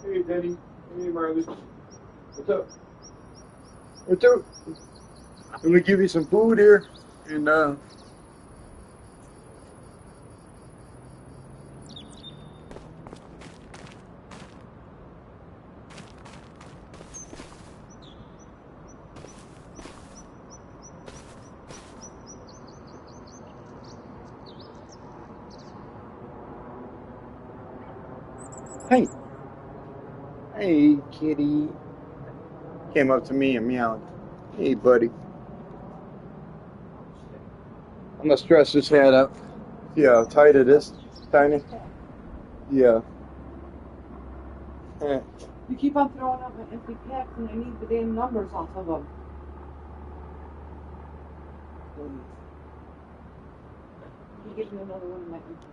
Hey, Denny. Hey, Marley. What's up? What's up? I'm gonna give you some food here, and hey, hey, kitty. Came up to me and meowed. Hey, buddy. I'm gonna stress this hat up. See how tight it is, Tiny? Yeah. Eh. You keep on throwing up my empty packs and I need the damn numbers off of them. You give me another one of my empty packs.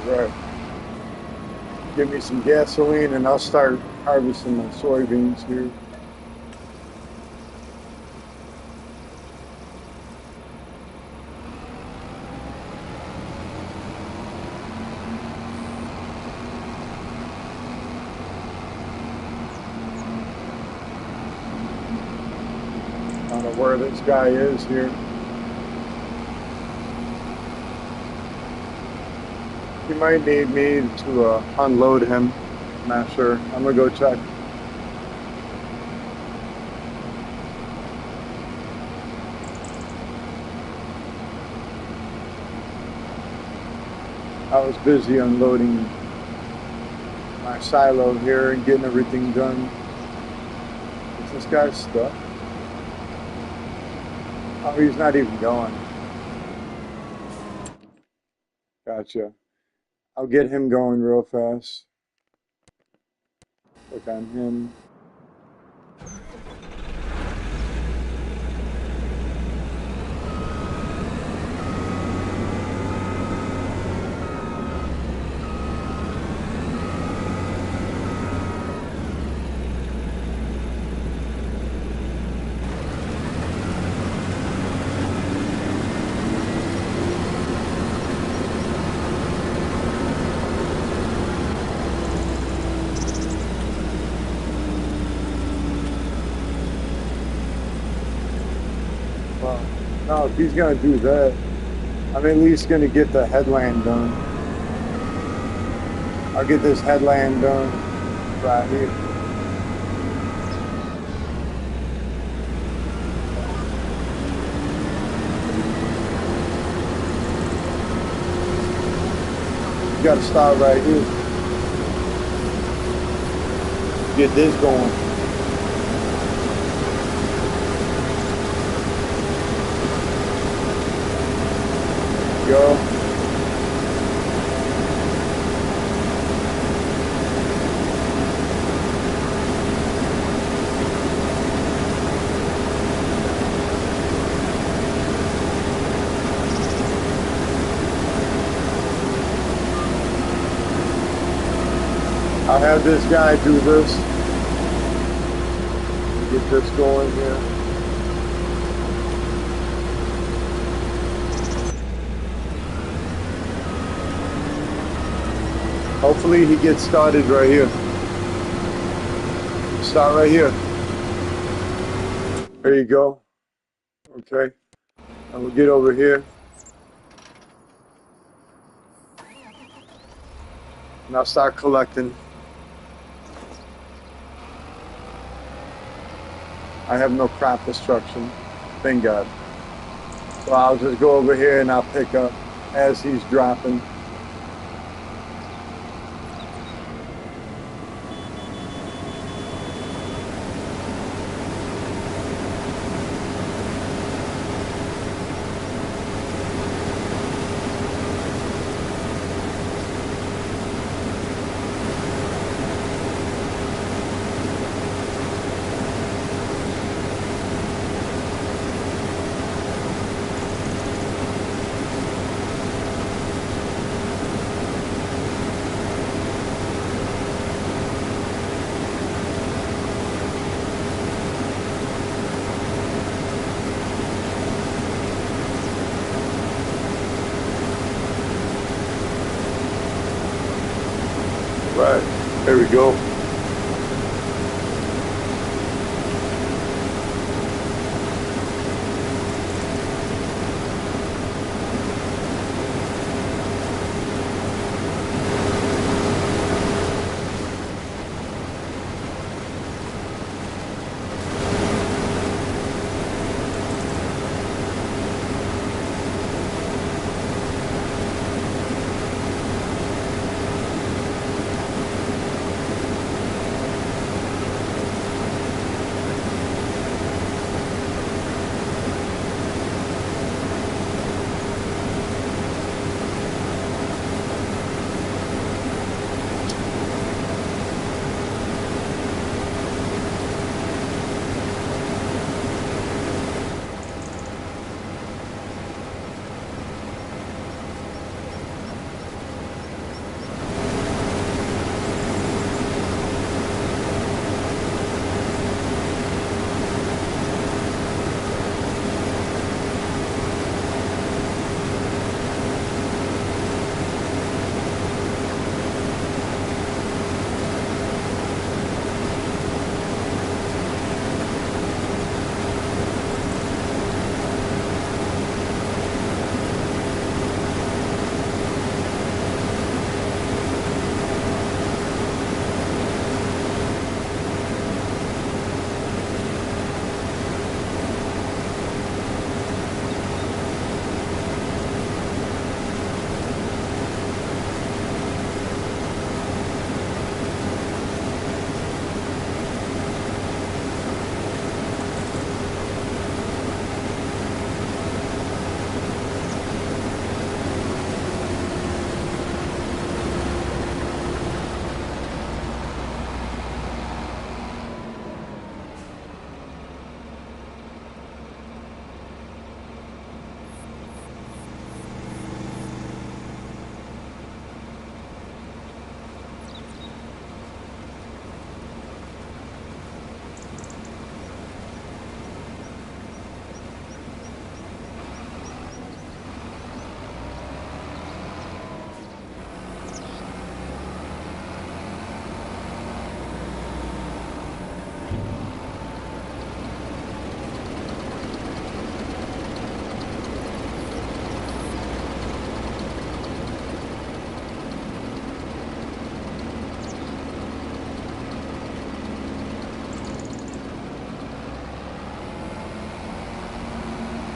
Right. Give me some gasoline and I'll start harvesting my soybeans here. I don't know where this guy is here. He might need me to unload him. I'm not sure. I'm gonna go check. I was busy unloading my silo here and getting everything done. Is this guy stuck? Oh, he's not even going. Gotcha. I'll get him going real fast. Click on him. Well, no, if he's gonna do that, I'm at least gonna get the headland done. I'll get this headland done right here. You gotta start right here. Get this going. Go. I'll have this guy do this. Get this going here. Hopefully he gets started right here. Start right here. There you go. Okay. And we'll get over here. And I'll start collecting. I have no crop destruction. Thank God. So I'll just go over here and I'll pick up as he's dropping. Right, there we go.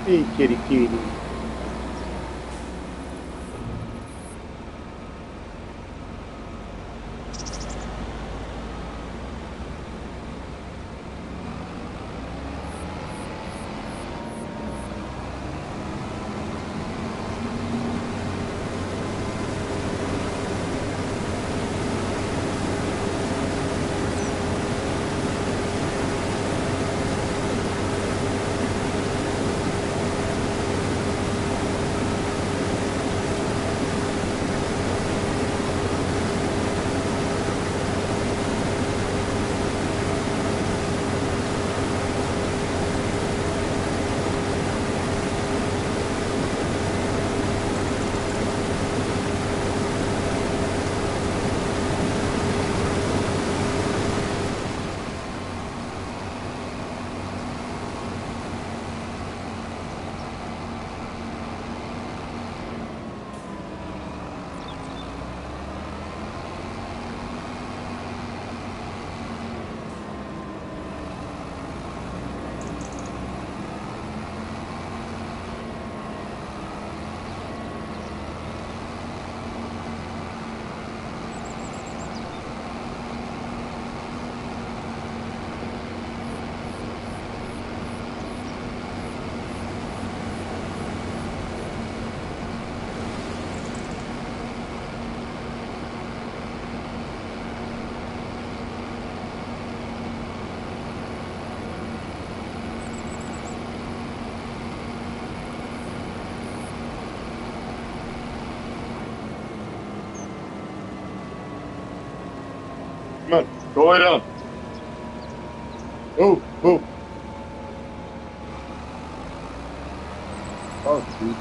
Hey, kitty, kitty. Come on, go lay down. Move, move. Oh, shoot.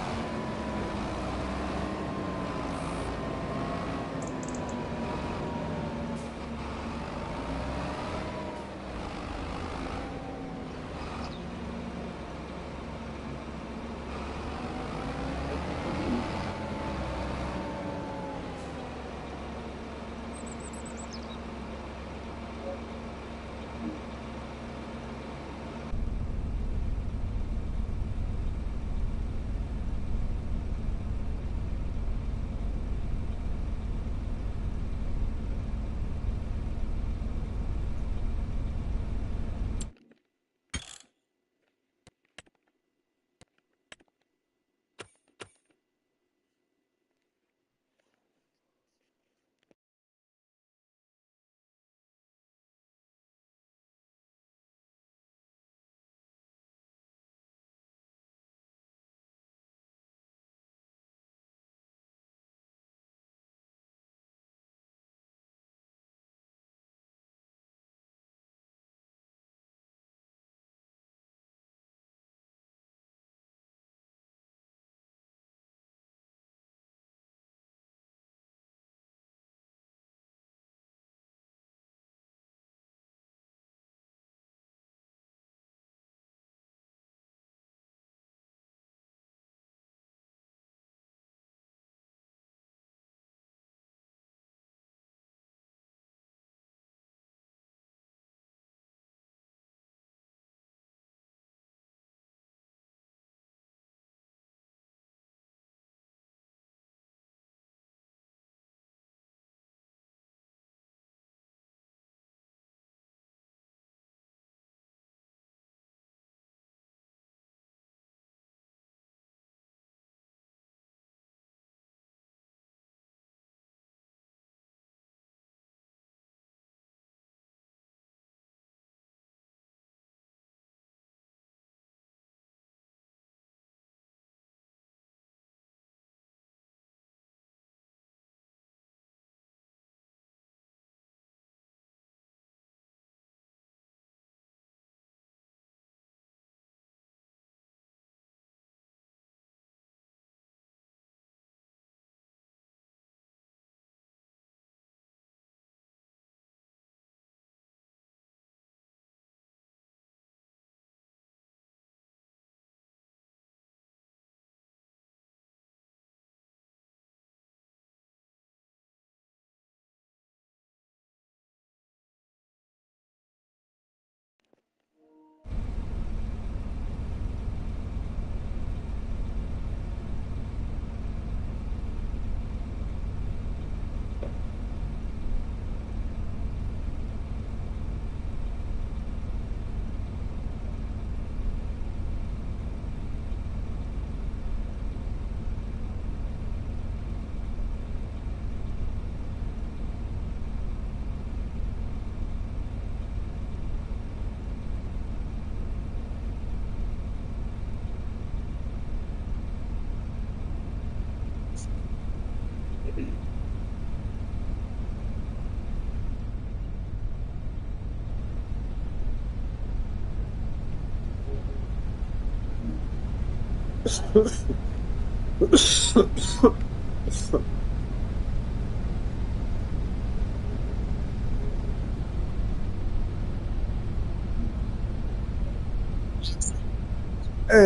Hey,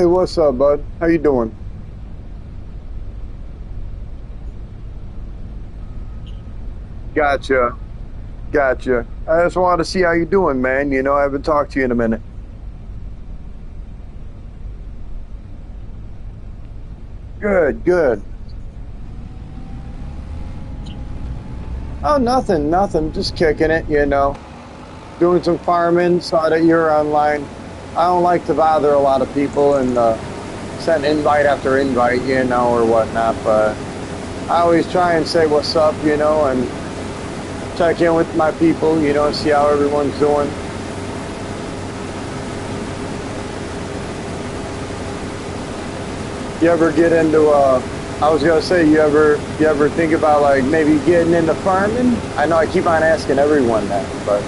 what's up, bud? How you doing? Gotcha. Gotcha. I just wanted to see how you doing, man. You know, I haven't talked to you in a minute. Good, good. Oh, nothing, nothing. Just kicking it, you know. Doing some farming. Saw that you're online. I don't like to bother a lot of people and send invite after invite, you know, or whatnot. But I always try and say what's up, you know, and check in with my people, you know, see how everyone's doing. You ever get into I was gonna say you ever think about like maybe getting into farming? I know I keep on asking everyone that, but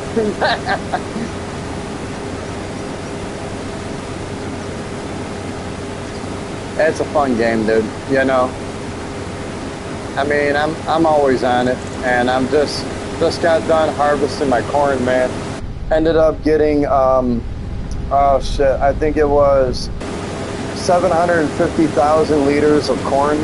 it's a fun game, dude. You know, I mean, I'm always on it, and I'm just got done harvesting my corn, man. Ended up getting oh shit, I think it was 750,000 liters of corn.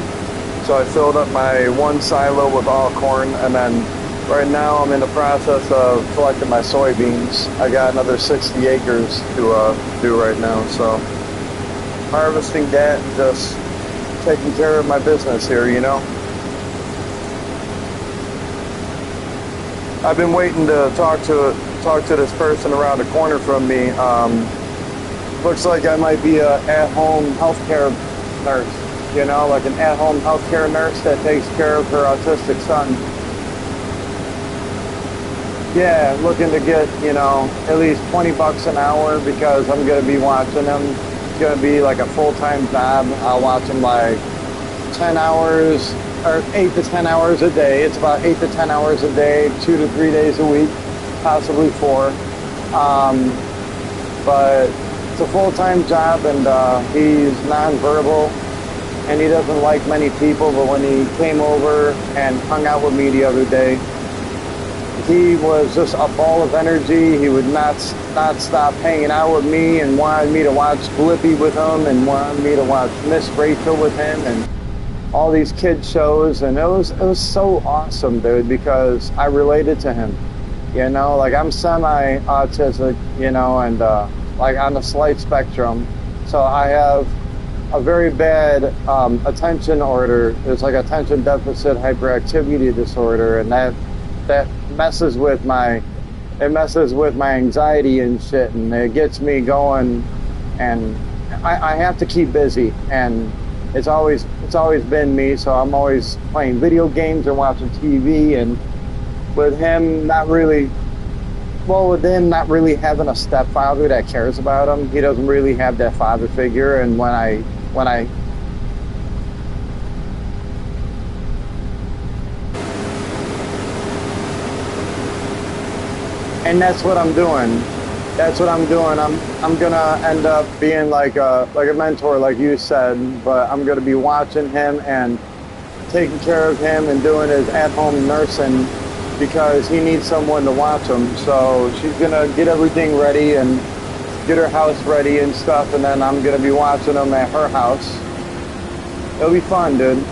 So I filled up my one silo with all corn, and then right now I'm in the process of collecting my soybeans. I got another 60 acres to do right now, so harvesting that and just taking care of my business here, you know. I've been waiting to talk to this person around the corner from me. Looks like I might be a at-home healthcare nurse, you know, like an at-home healthcare nurse that takes care of her autistic son. Yeah, looking to get, you know, at least 20 bucks an hour because I'm going to be watching him. It's going to be like a full-time job. I'll watch him like 10 hours or 8 to 10 hours a day. It's about 8 to 10 hours a day, 2 to 3 days a week, possibly four. But it's a full-time job, and he's nonverbal, and he doesn't like many people. But when he came over and hung out with me the other day, he was just a ball of energy. He would not stop hanging out with me and wanted me to watch Blippi with him and wanted me to watch Miss Rachel with him and all these kid shows. And it was so awesome, dude, because I related to him. You know, like I'm semi-autistic, you know, and like on the slight spectrum. So I have a very bad attention order. It's like attention deficit hyperactivity disorder, and that messes with my anxiety and shit, and it gets me going, and I have to keep busy, and it's always been me. So I'm always playing video games or watching TV, and with him not really. Well, with him not really having a stepfather that cares about him, he doesn't really have that father figure. And when I, and that's what I'm doing. That's what I'm doing. I'm gonna end up being like a mentor, like you said. But I'm gonna be watching him and taking care of him and doing his at-home nursing because he needs someone to watch him. So she's gonna get everything ready and get her house ready and stuff, and then I'm gonna be watching him at her house. It'll be fun, dude.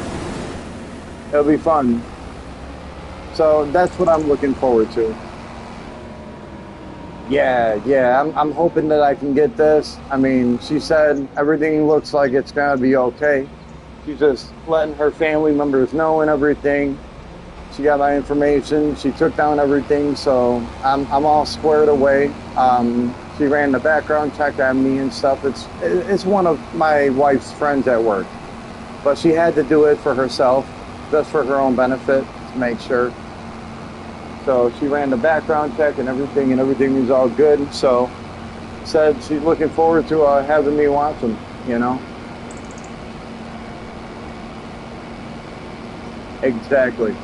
It'll be fun. So that's what I'm looking forward to. Yeah, yeah. I'm hoping that I can get this. I mean, she said everything looks like it's gonna be okay. She's just letting her family members know and everything. She got my information. She took down everything, so I'm all squared away. She ran the background check on me and stuff. It's one of my wife's friends at work, but she had to do it for herself, just for her own benefit, to make sure. So she ran the background check and everything was all good. So said she's looking forward to having me watch them. You know, exactly,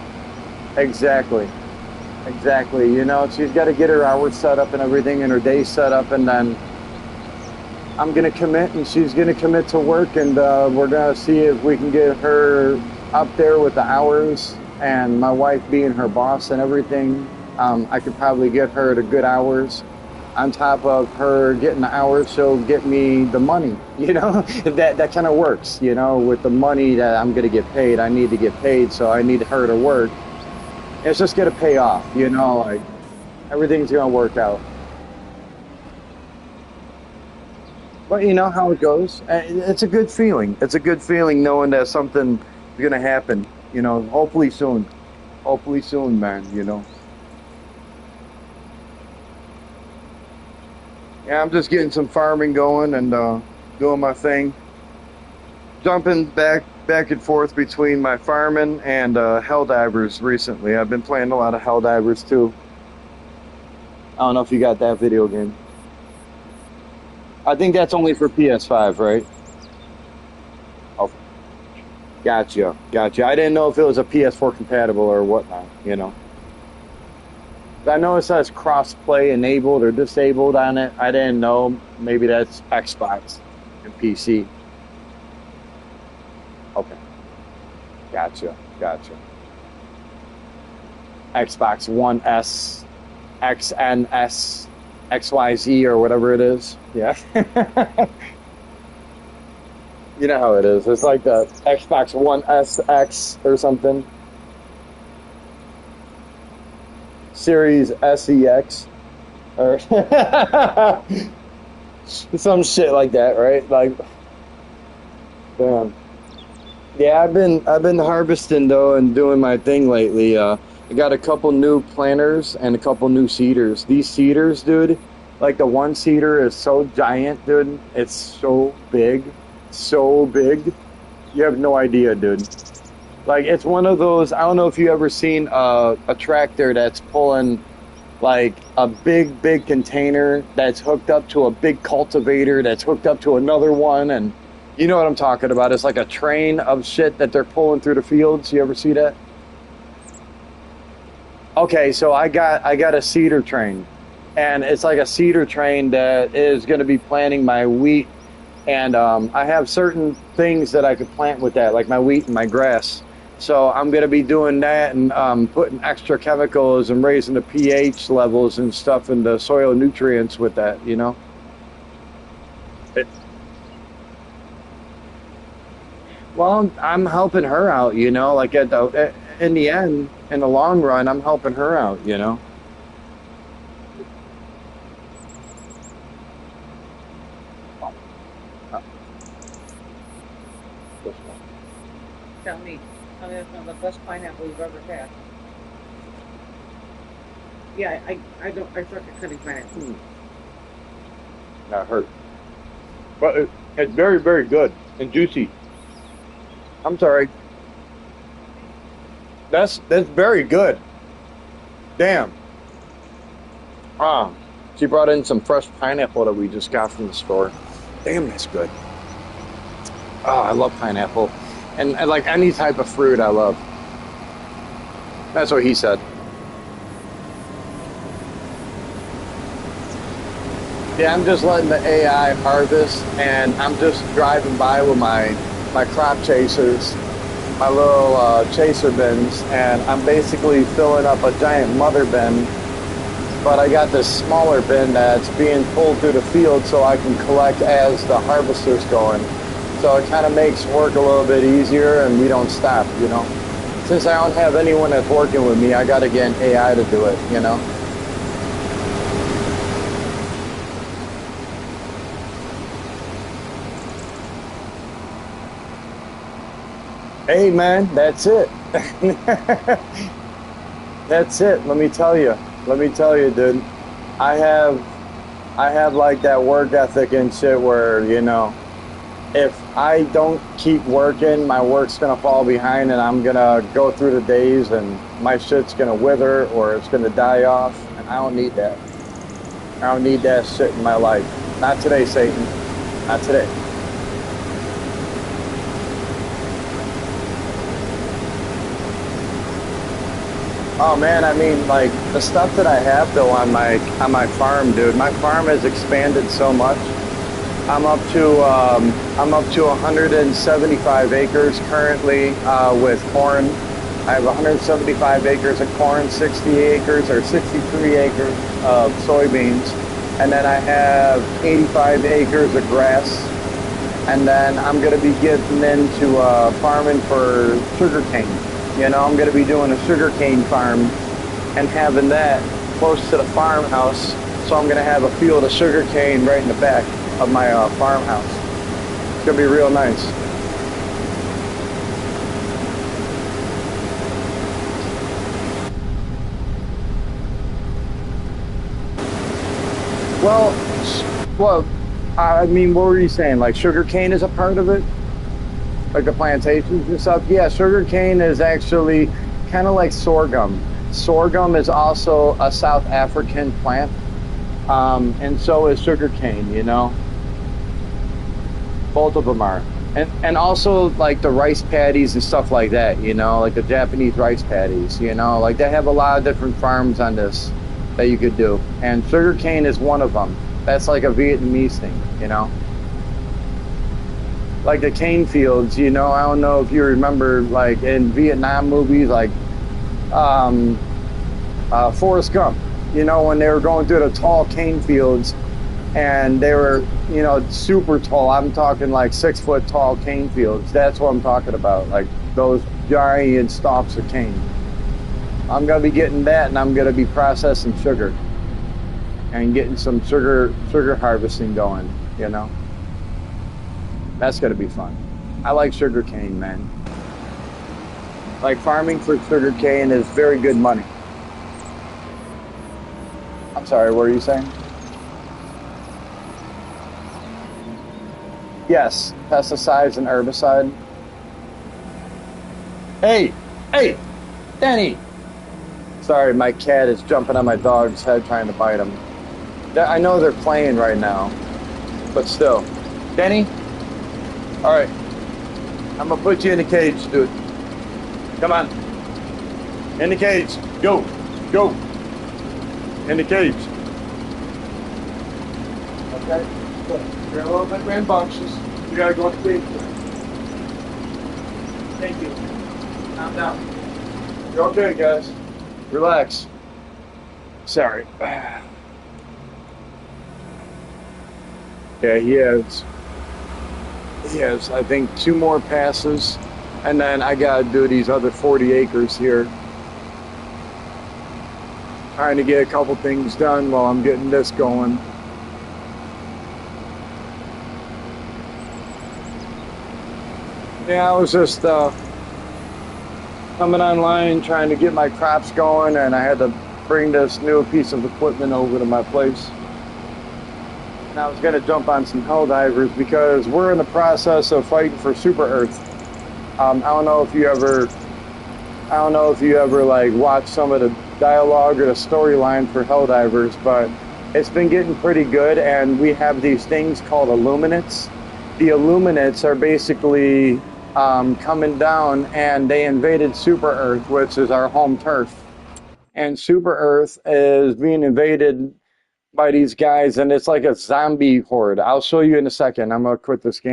exactly. Exactly. You know, she's got to get her hours set up and everything and her day set up, and then I'm gonna commit, and she's gonna commit to work, and we're gonna see if we can get her up there with the hours. And my wife being her boss and everything, I could probably get her to good hours. On top of her getting the hours, she'll get me the money. You know, that kind of works. You know, with the money that I'm gonna get paid, I need to get paid, so I need her to work. It's just gonna pay off. You know, like everything's gonna work out. But you know how it goes. It's a good feeling. It's a good feeling knowing that something is gonna happen. You know, hopefully soon. Hopefully soon, man. You know. Yeah, I'm just getting some farming going and doing my thing. Jumping back and forth between my farming and Helldivers recently. I've been playing a lot of Helldivers too. I don't know if you got that video game. I think that's only for PS5, right? Oh, gotcha, gotcha. I didn't know if it was a PS4 compatible or whatnot. You know, I know it says cross-play enabled or disabled on it. I didn't know. Maybe that's Xbox and PC. Okay, gotcha, gotcha. Xbox One S, XNS, XYZ, or whatever it is. Yeah. You know how it is. It's like the Xbox One SX or something. Series SEX or some shit like that, right? Like, damn. Yeah, I've been harvesting though and doing my thing lately. I got a couple new planters and a couple new seeders. These seeders, dude, like the one seeder is so giant, dude. It's so big, so big. You have no idea, dude. Like it's one of those. I don't know if you ever seen a tractor that's pulling like a big container that's hooked up to a big cultivator that's hooked up to another one, and you know what I'm talking about. It's like a train of shit that they're pulling through the fields. You ever see that? Okay, so I got a cedar train, and it's like a cedar train that is going to be planting my wheat, and I have certain things that I could plant with that, like my wheat and my grass. So I'm going to be doing that and putting extra chemicals and raising the pH levels and stuff in the soil nutrients with that, you know? It, well, I'm helping her out, you know, like in the end, in the long run, I'm helping her out, you know? Uh, this one. Tell me. I mean, it's one of the best pineapple you've ever had. Yeah, I don't, I suck at cutting pineapple. Hmm, that hurt. But it's very, very good and juicy. I'm sorry. That's very good. Damn. Ah, she brought in some fresh pineapple that we just got from the store. Damn, that's good. Oh, I love pineapple. And like any type of fruit, I love. That's what he said. Yeah, I'm just letting the AI harvest, and I'm just driving by with my crop chasers, my little chaser bins, and I'm basically filling up a giant mother bin. But I got this smaller bin that's being pulled through the field so I can collect as the harvester's going. So it kind of makes work a little bit easier, and we don't stop, you know. Since I don't have anyone that's working with me, I got to get an AI to do it, you know. Hey man, that's it. That's it. Let me tell you. Let me tell you, dude. I have I have like that work ethic and shit where, you know, if I don't keep working, my work's gonna fall behind and I'm gonna go through the days and my shit's gonna wither or it's gonna die off. And I don't need that. I don't need that shit in my life. Not today, Satan. Not today. Oh man, I mean, like the stuff that I have though on my farm, dude. My farm has expanded so much. I'm up to 175 acres currently with corn. I have 175 acres of corn, 60 acres or 63 acres of soybeans, and then I have 85 acres of grass. And then I'm going to be getting into farming for sugarcane. You know, I'm going to be doing a sugarcane farm and having that close to the farmhouse. So I'm going to have a field of sugarcane right in the back of my farmhouse. It's going to be real nice. Well, well, I mean, what were you saying? Like sugarcane is a part of it? Like the plantations and stuff? Yeah, sugarcane is actually kind of like sorghum. Sorghum is also a South African plant, and so is sugarcane, you know? Both of them are. And also like the rice paddies and stuff like that, you know, like the Japanese rice paddies, you know, like they have a lot of different farms on this that you could do. And sugarcane is one of them. That's like a Vietnamese thing, you know. Like the cane fields, you know, I don't know if you remember like in Vietnam movies like um, Forrest Gump, you know, when they were going through the tall cane fields and they were, you know, super tall. I'm talking like 6 foot tall cane fields. That's what I'm talking about, like those giant stalks of cane. I'm gonna be getting that, and I'm gonna be processing sugar and getting some sugar harvesting going. You know, that's gonna be fun. I like sugar cane, man. Like farming for sugar cane is very good money. I'm sorry, what are you saying? Yes, pesticides and herbicide. Hey, hey, Danny. Sorry, my cat is jumping on my dog's head trying to bite him. I know they're playing right now, but still. Danny? All right. I'm gonna put you in the cage, dude. Come on. In the cage. Go. Go. In the cage. Okay? Good. You're a little bit rambunctious. You gotta go in the cage. Thank you. Calm down. You're okay, guys. Relax. Sorry. Yeah, he has, I think, 2 more passes, and then I gotta do these other 40 acres here. Trying to get a couple things done while I'm getting this going. Yeah, I was just coming online trying to get my crops going, and I had to bring this new piece of equipment over to my place. And I was going to jump on some hell divers because we're in the process of fighting for Super Earth. I don't know if you ever like watch some of the dialogue or the storyline for Helldivers, but it's been getting pretty good, and we have these things called Illuminates. The Illuminates are basically coming down, and they invaded Super Earth, which is our home turf. And Super Earth is being invaded by these guys, and it's like a zombie horde. I'll show you in a second. I'm gonna quit this game.